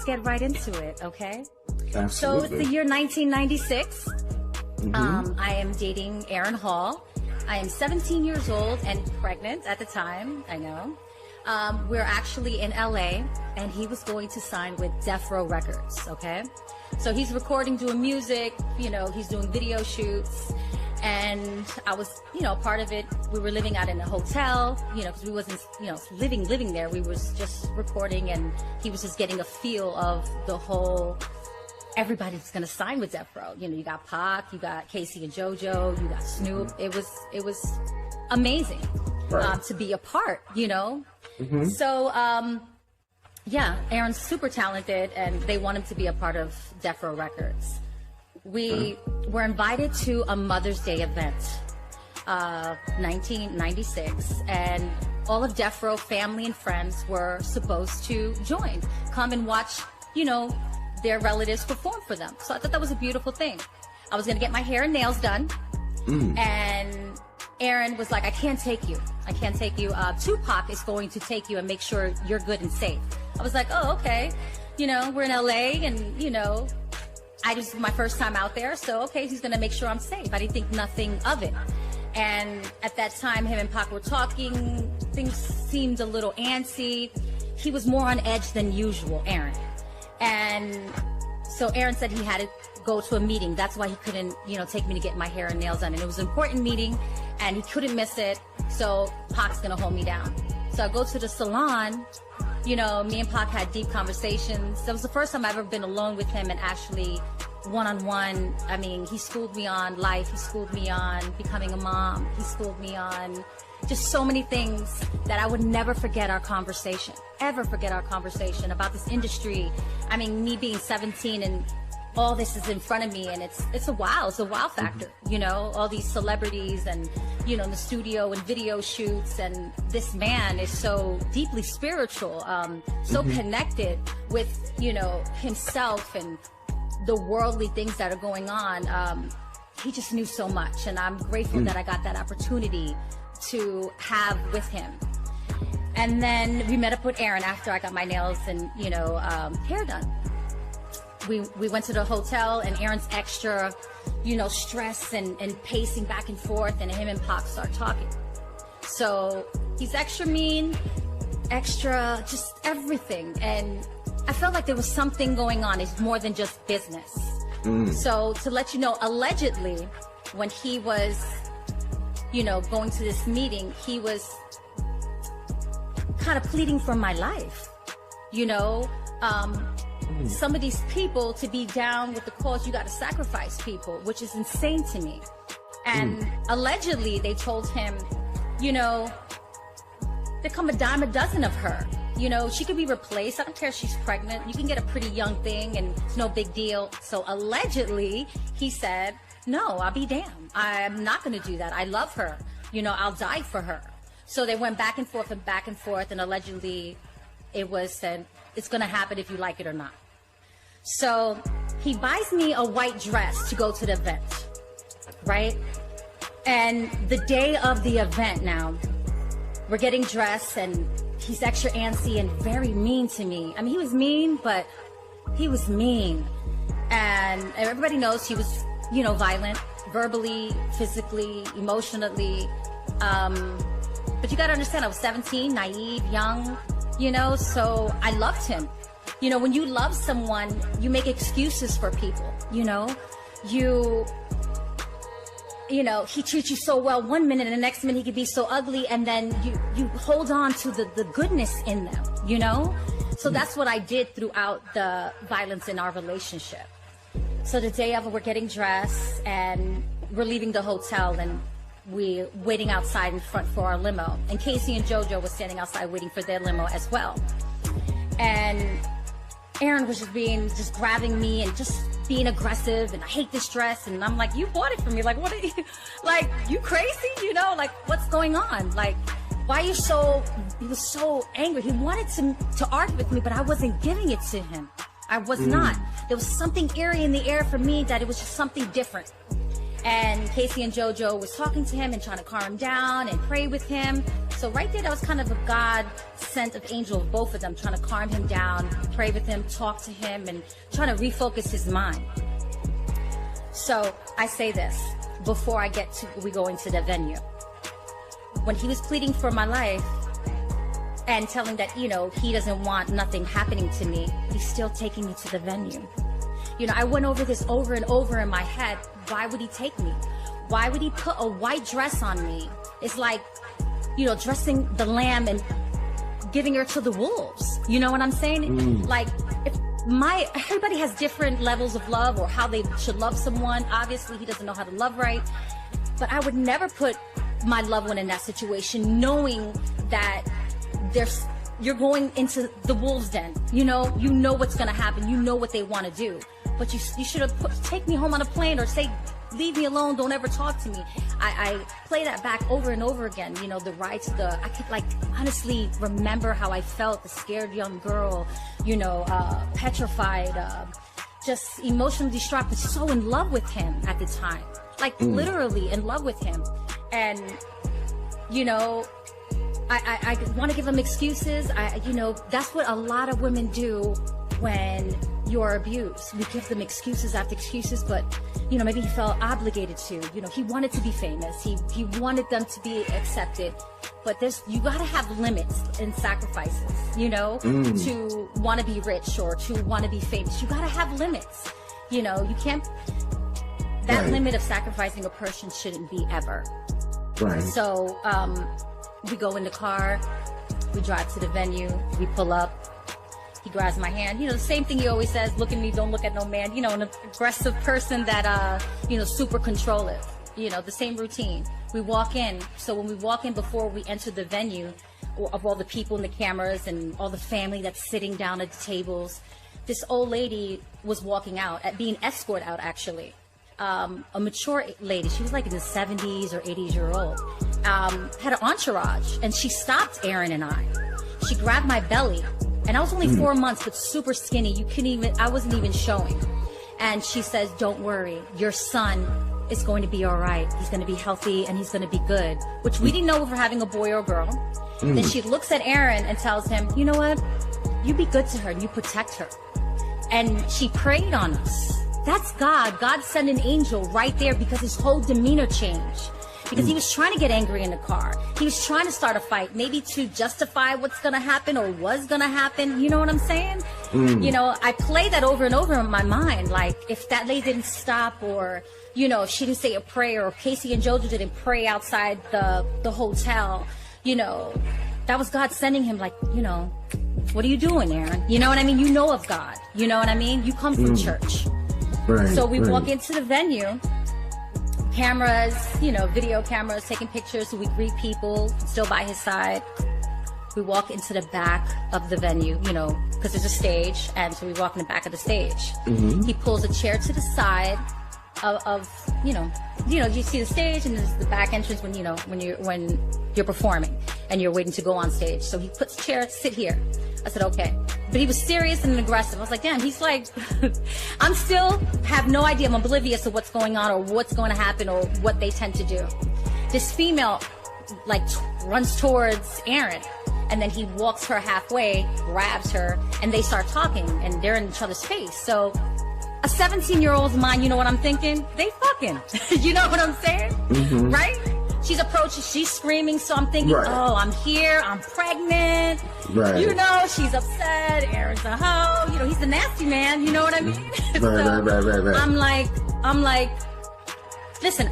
let's get right into it, okay? Absolutely. So it's the year 1996. I am dating Aaron Hall. I am 17 years old and pregnant at the time, I know. We're actually in LA, and he was going to sign with Death Row Records, okay? So he's recording, doing music, you know, he's doing video shoots. And I was, you know, part of it. We were living out in a hotel, you know, because we wasn't, you know, living there. We was just recording, and he was just getting a feel of the whole, everybody's going to sign with Death Row. You know, you got Pac, you got Casey and JoJo, you got Snoop. It was amazing to be a part, you know. So, yeah, Aaron's super talented, and they want him to be a part of Death Row Records. We were invited to a Mother's Day event, 1996, and all of Death Row family and friends were supposed to join, come and watch, you know, their relatives perform for them. So I thought that was a beautiful thing. I was going to get my hair and nails done, and Aaron was like, I can't take you. Tupac is going to take you and make sure you're good and safe. I was like, oh, okay. You know, we're in LA, and, you know, my first time out there, so okay, he's gonna make sure I'm safe. I didn't think nothing of it. And at that time, him and Pac were talking, things seemed a little antsy. He was more on edge than usual, Aaron. And so Aaron said he had to go to a meeting. That's why he couldn't, you know, take me to get my hair and nails done. And it was an important meeting, and he couldn't miss it, so Pac's gonna hold me down. So I go to the salon. You know, me and Pac had deep conversations. That was the first time I've ever been alone with him and actually one-on-one. I mean, he schooled me on life. He schooled me on becoming a mom. He schooled me on just so many things that I would never forget our conversation, ever forget our conversation about this industry. I mean, me being 17 and all this is in front of me, and it's a wow factor, you know, all these celebrities and, you know, in the studio and video shoots, and this man is so deeply spiritual, so connected with, you know, himself and the worldly things that are going on. He just knew so much, and I'm grateful that I got that opportunity to have with him. And then we met up with Aaron after I got my nails and, you know, hair done. We went to the hotel, and Aaron's extra, you know, stress and pacing back and forth, and him and Pac start talking. So he's extra mean, extra just everything. And I felt like there was something going on. It's more than just business. So to let you know, allegedly, when he was, you know, going to this meeting, he was kind of pleading for my life, you know. Some of these people, to be down with the cause, you got to sacrifice people, which is insane to me. And allegedly, they told him, you know, there come a dime a dozen of her. You know, she could be replaced. I don't care if she's pregnant. You can get a pretty young thing, and it's no big deal. So allegedly, he said, no, I'll be damned. I'm not going to do that. I love her. You know, I'll die for her. So they went back and forth, and allegedly, it was said, it's going to happen if you like it or not. So he buys me a white dress to go to the event, right? And the day of the event now, we're getting dressed, and he's extra antsy and very mean to me. I mean, he was mean, but he was mean. And everybody knows he was, you know, violent, verbally, physically, emotionally. But you got to understand, I was 17, naive, young, you know, so I loved him. You know, when you love someone, you make excuses for people, you know. You know, he treats you so well one minute, and the next minute he could be so ugly, and then you hold on to the goodness in them, you know. So that's what I did throughout the violence in our relationship. So the day of it, we're getting dressed, and we're leaving the hotel, and we're waiting outside in front for our limo. And Casey and JoJo was standing outside waiting for their limo as well. And Aaron was just grabbing me and just being aggressive, and I hate this dress. And I'm like, you bought it for me. Like, what are you, like, you crazy? You know, like, what's going on? Like, why are you so, he was so angry. He wanted to argue with me, but I wasn't giving it to him. I was not. There was something eerie in the air for me, that it was just something different. And Casey and JoJo was talking to him and trying to calm him down and pray with him. So right there, that was kind of a God sent of angel of both of them, trying to calm him down, pray with him, talk to him, and trying to refocus his mind. So I say this before we go into the venue. When he was pleading for my life and telling that, you know, he doesn't want nothing happening to me, he's still taking me to the venue. You know, I went over this over and over in my head. Why would he take me? Why would he put a white dress on me? It's like, you know, dressing the lamb and giving her to the wolves. You know what I'm saying? Like, everybody has different levels of love or how they should love someone. Obviously, he doesn't know how to love right. But I would never put my loved one in that situation, knowing that you're going into the wolves' den. You know what's going to happen. You know what they want to do. But you should have take me home on a plane, or say, leave me alone, don't ever talk to me. I play that back over and over again. You know, the ride to I could like honestly remember how I felt, the scared young girl, you know, petrified, just emotionally distraught, but so in love with him at the time. Like literally in love with him. And, you know, I want to give him excuses. You know, that's what a lot of women do when you're abused. We give them excuses after excuses, but, you know, maybe he felt obligated to. You know, he wanted to be famous. He wanted them to be accepted. But you got to have limits and sacrifices, you know, to want to be rich or to want to be famous. You got to have limits. You know, you can't. That limit of sacrificing a person shouldn't be ever. Right. So we go in the car, we drive to the venue, we pull up. He grabs my hand. You know, the same thing he always says, look at me, don't look at no man. You know, an aggressive person that, you know, super controlling. You know, the same routine. We walk in. So when we walk in, before we enter the venue, of all the people and the cameras and all the family that's sitting down at the tables, this old lady was walking out, being escorted out, actually. A mature lady, she was like in the 70s or 80s-year-old, had an entourage, and she stopped Aaron and I. She grabbed my belly, and I was only 4 months, but super skinny. I wasn't even showing. And she says, don't worry, your son is going to be all right. He's going to be healthy, and he's going to be good, which we didn't know if we're having a boy or a girl. Then she looks at Aaron and tells him, you know what? You be good to her, and you protect her. And she prayed on us. That's God. God sent an angel right there, because his whole demeanor changed. Because he was trying to get angry in the car. He was trying to start a fight, maybe to justify what's going to happen or was going to happen. You know what I'm saying? You know, I play that over and over in my mind. Like, if that lady didn't stop, or, you know, if she didn't say a prayer, or Casey and Jojo didn't pray outside the hotel, you know, that was God sending him, like, you know, what are you doing, Aaron? You know what I mean? You know of God. You know what I mean? You come from church. Right, so we walk into the venue, cameras, you know, video cameras, taking pictures. So we greet people, still by his side. We walk into the back of the venue, you know, because there's a stage, and so we walk in the back of the stage. He pulls a chair to the side of you know, you see the stage, and there's the back entrance when you're performing and you're waiting to go on stage. So he puts a chair, sit here. I said, okay. But he was serious and aggressive. I was like, damn, he's like, I'm still have no idea. I'm oblivious of what's going on or what's going to happen or what they tend to do. This female, like, runs towards Aaron, and then he walks her halfway, grabs her, and they start talking, and they're in each other's face. So a 17-year-old's mind, you know what I'm thinking? They fucking. You know what I'm saying? Right? She's approaching, she's screaming, so I'm thinking, oh, I'm here, I'm pregnant. You know, she's upset, Aaron's a hoe, you know, he's a nasty man, you know what I mean? Right. I'm like, listen,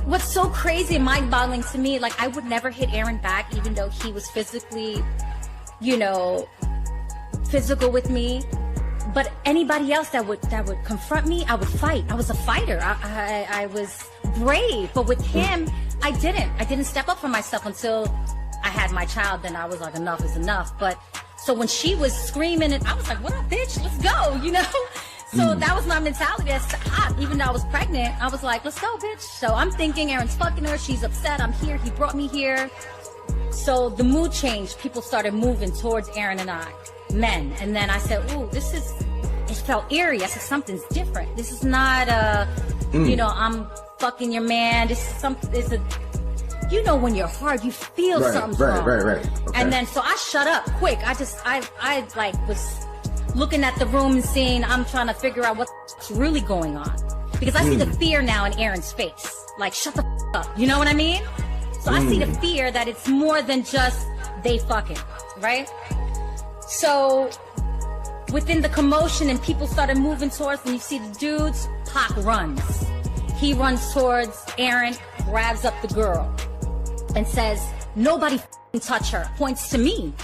what's so crazy and mind-boggling to me, like, I would never hit Aaron back, even though he was physically, you know, physical with me. But anybody else that would confront me, I would fight. I was a fighter. I was brave. But with him, I didn't step up for myself until I had my child. Then I was like, enough is enough. But so when she was screaming, and I was like, what up, bitch? Let's go, you know? So that was my mentality. That's hot. Even though I was pregnant, I was like, let's go, bitch. So I'm thinking Aaron's fucking her. She's upset. I'm here. He brought me here. So the mood changed. People started moving towards Aaron and I, men. And then I said, ooh, it felt eerie. I said, something's different. This is not you know, I'm fucking your man. This is you know, when you're hard, you feel something's wrong. Right. Okay. And then, so I shut up quick. I like was looking at the room and seeing, I'm trying to figure out what's really going on. Because I see the fear now in Aaron's face. Like, shut the up. You know what I mean? So I see the fear that it's more than just they fucking, right? So within the commotion and people started moving towards, and you see the dudes, Pac runs. He runs towards Aaron, grabs up the girl, and says, nobody touch her, points to me.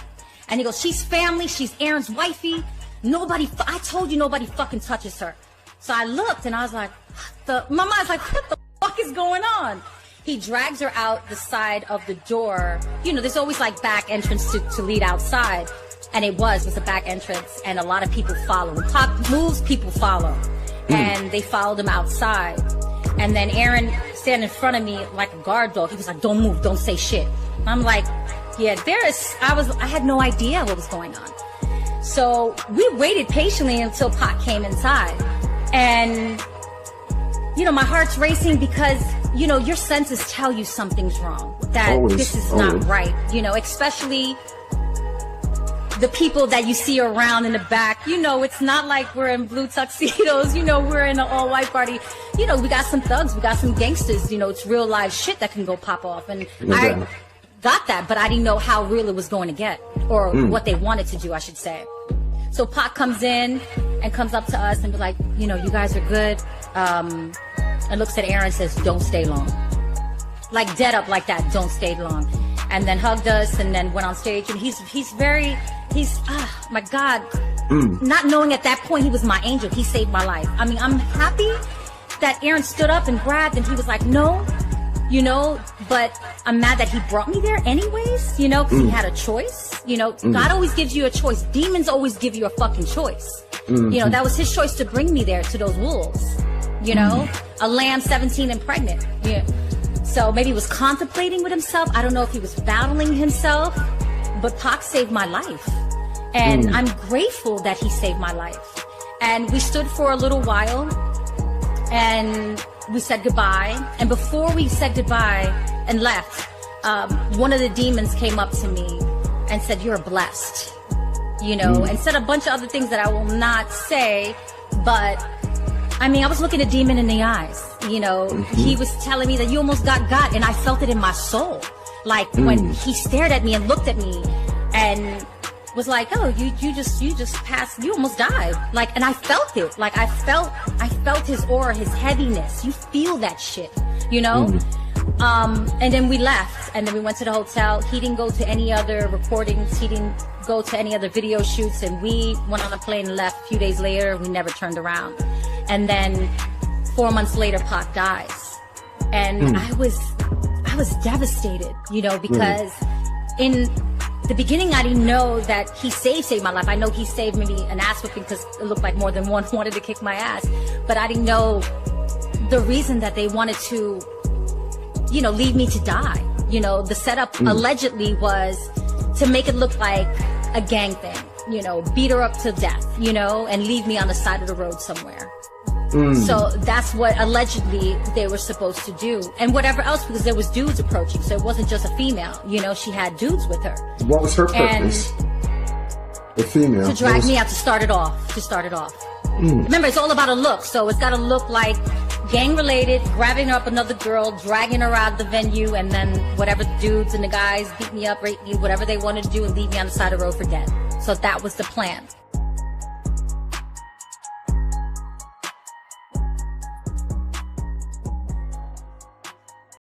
And he goes, she's family, she's Aaron's wifey. I told you nobody fucking touches her. So I looked and I was like, my mind's like, what the fuck is going on? He drags her out the side of the door. You know, there's always like back entrance to lead outside. And it was a back entrance, and a lot of people follow. When Pac moves, people follow. And they followed him outside. And then Aaron stand in front of me like a guard dog. He was like, don't move, don't say shit. And I'm like, yeah, I had no idea what was going on. So we waited patiently until Pac came inside. And, you know, my heart's racing because, you know, your senses tell you something's wrong. That this is not right. You know, especially the people that you see around in the back. You know, it's not like we're in blue tuxedos. You know, we're in an all-white party. You know, we got some thugs, we got some gangsters. You know, it's real live shit that can go pop off. And I got that, but I didn't know how real it was going to get, or what they wanted to do, I should say. So Pac comes in and comes up to us and be like, you know, you guys are good. And looks at Aaron and says, don't stay long. Like dead up like that, don't stay long. And then hugged us and then went on stage. And he's my God. Not knowing at that point he was my angel. He saved my life. I mean, I'm happy that Aaron stood up and grabbed and he was like, no, you know, but I'm mad that he brought me there anyways, you know, because he had a choice. You know, God always gives you a choice. Demons always give you a fucking choice. You know, that was his choice to bring me there to those wolves. You know, a lamb 17 and pregnant. Yeah. So maybe he was contemplating with himself. I don't know if he was battling himself, but Pac saved my life. And I'm grateful that he saved my life. And we stood for a little while and we said goodbye. And before we said goodbye and left, one of the demons came up to me and said, you're blessed, you know, and said a bunch of other things that I will not say, but I mean, I was looking a demon in the eyes, you know, he was telling me that you almost got, and I felt it in my soul. Like when he stared at me and looked at me and was like, oh, you just passed, you almost died. Like, and I felt it. Like I felt his aura, his heaviness. You feel that shit, you know? And then we left and then we went to the hotel. He didn't go to any other recordings. He didn't go to any other video shoots. And we went on a plane and left. A few days later, we never turned around. And then 4 months later, Pac dies. And I was devastated, you know, because in the beginning, I didn't know that he saved my life. I know he saved maybe an ass whipping because it looked like more than one wanted to kick my ass. But I didn't know the reason that they wanted to, you know, leave me to die. You know, the setup allegedly was to make it look like a gang thing, you know, beat her up to death, you know, and leave me on the side of the road somewhere. So that's what allegedly they were supposed to do. And whatever else, because there was dudes approaching. So it wasn't just a female, you know, she had dudes with her. What was her purpose? The female. To drag me out, to start it off. Remember, it's all about a look. So it's got to look like gang related, grabbing up another girl, dragging her out of the venue, and then whatever the dudes and the guys beat me up, rape me, whatever they wanted to do, and leave me on the side of the road for dead. So that was the plan.